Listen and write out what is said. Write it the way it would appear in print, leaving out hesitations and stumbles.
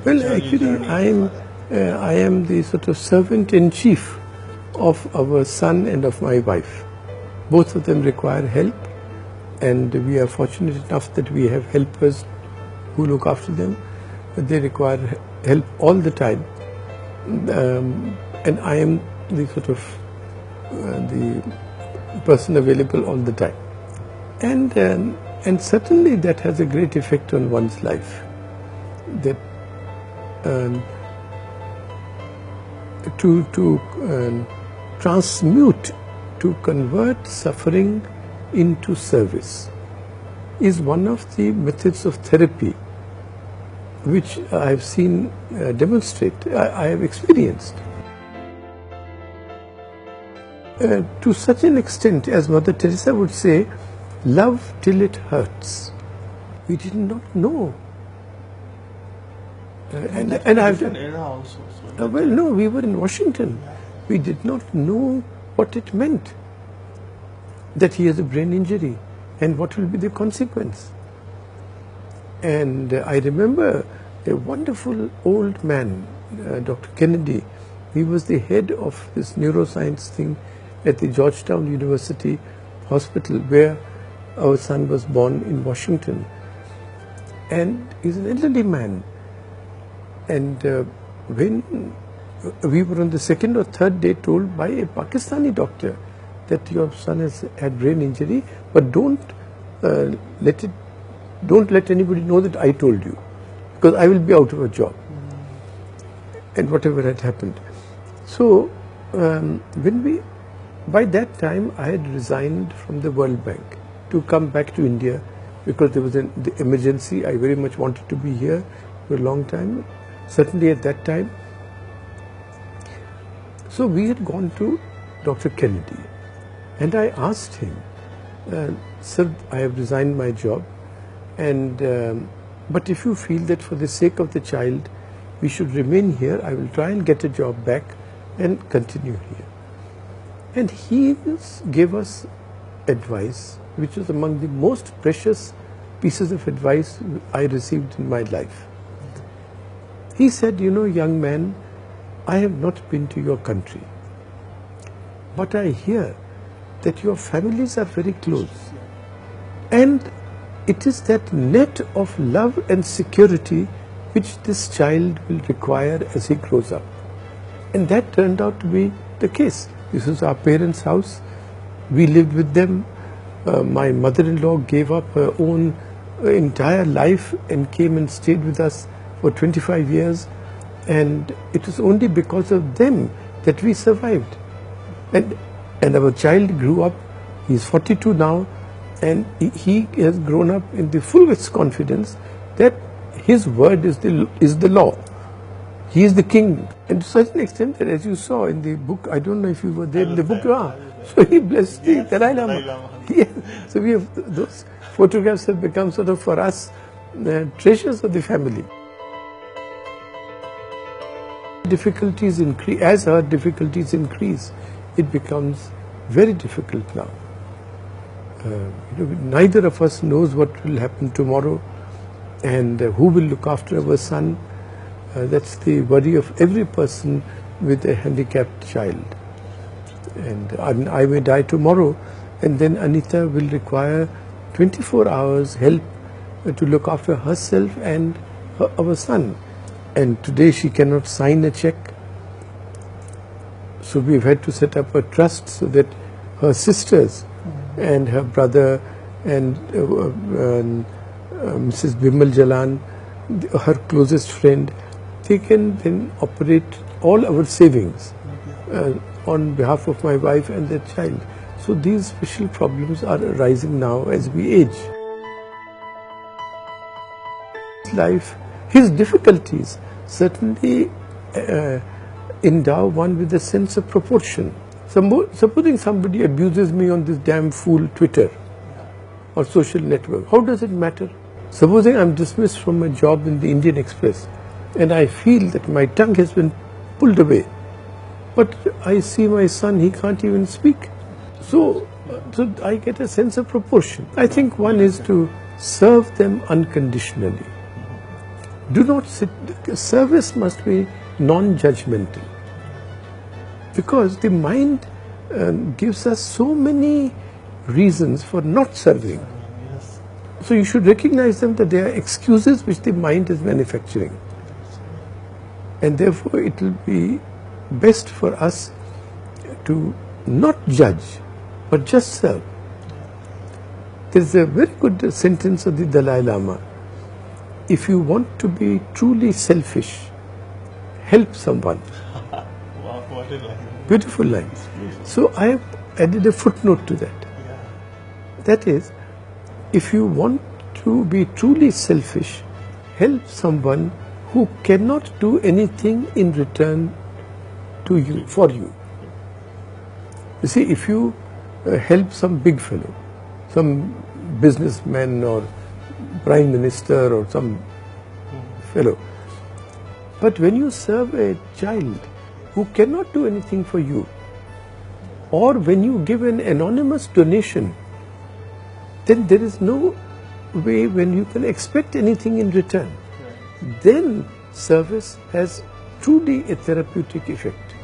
Well, actually, I am the sort of servant in chief of our son and of my wife. Both of them require help, and we are fortunate enough that we have helpers who look after them. But they require help all the time, and I am the sort of the person available all the time, and certainly that has a great effect on one's life. That to transmute, to convert suffering into service is one of the methods of therapy which I have seen demonstrate, I have experienced. To such an extent, as Mother Teresa would say, love till it hurts. We did not know. And I've done. Era also. So Well, no, we were in Washington. We did not know what it meant that he has a brain injury and what will be the consequence. And I remember a wonderful old man, Dr. Kennedy. He was the head of this neuroscience thing at the Georgetown University Hospital, where our son was born in Washington. And he's an elderly man. And when we were on the second or third day told by a Pakistani doctor that your son has had brain injury, but don't let anybody know that I told you, because I will be out of a job, and whatever had happened. So by that time I had resigned from the World Bank to come back to India, because there was the emergency. I very much wanted to be here for a long time, certainly at that time. So we had gone to Dr. Kennedy, and I asked him, sir, I have resigned my job, and but if you feel that for the sake of the child we should remain here, I will try and get a job back and continue here. And he gave us advice which was among the most precious pieces of advice I received in my life. He said, you know, young man, I have not been to your country, but I hear that your families are very close, and it is that net of love and security which this child will require as he grows up. And that turned out to be the case. This was our parents' house. We lived with them. My mother-in-law gave up her own entire life and came and stayed with us for 25 years. And it was only because of them that we survived. And our child grew up. He's 42 now, and he has grown up in the fullest confidence that his word is the law. He is the king. And to such an extent that, as you saw in the book, I don't know if you were there in the book, so he blessed the Dalai Lama. Yeah. So we have, those photographs have become sort of for us treasures of the family. Difficulties increase, as our difficulties increase, it becomes very difficult now. Neither of us knows what will happen tomorrow, and who will look after our son. That's the worry of every person with a handicapped child. And I may die tomorrow, and then Anita will require 24 hours help to look after herself and our son. And today she cannot sign a check. So we've had to set up a trust so that her sisters and her brother and Mrs. Bimal Jalan, her closest friend, they can then operate all our savings on behalf of my wife and their child. So these special problems are arising now as we age. Life, his difficulties certainly endow one with a sense of proportion. Supposing somebody abuses me on this damn fool Twitter or social network, how does it matter? Supposing I'm dismissed from my job in the Indian Express and I feel that my tongue has been pulled away, but I see my son, he can't even speak. So I get a sense of proportion. I think one is to serve them unconditionally. Do not sit. Service must be non-judgmental, because the mind gives us so many reasons for not serving. Yes. So you should recognize them, that they are excuses which the mind is manufacturing. And therefore it will be best for us to not judge, but just serve. There is a very good sentence of the Dalai Lama. If you want to be truly selfish, help someone. Wow, what a line. Beautiful line. So I have added a footnote to that. Yeah. That is, if you want to be truly selfish, help someone who cannot do anything in return to you, for you. You see, if you help some big fellow, some businessman or prime minister or some fellow, but when you serve a child who cannot do anything for you, or when you give an anonymous donation, then there is no way when you can expect anything in return. Then service has truly a therapeutic effect.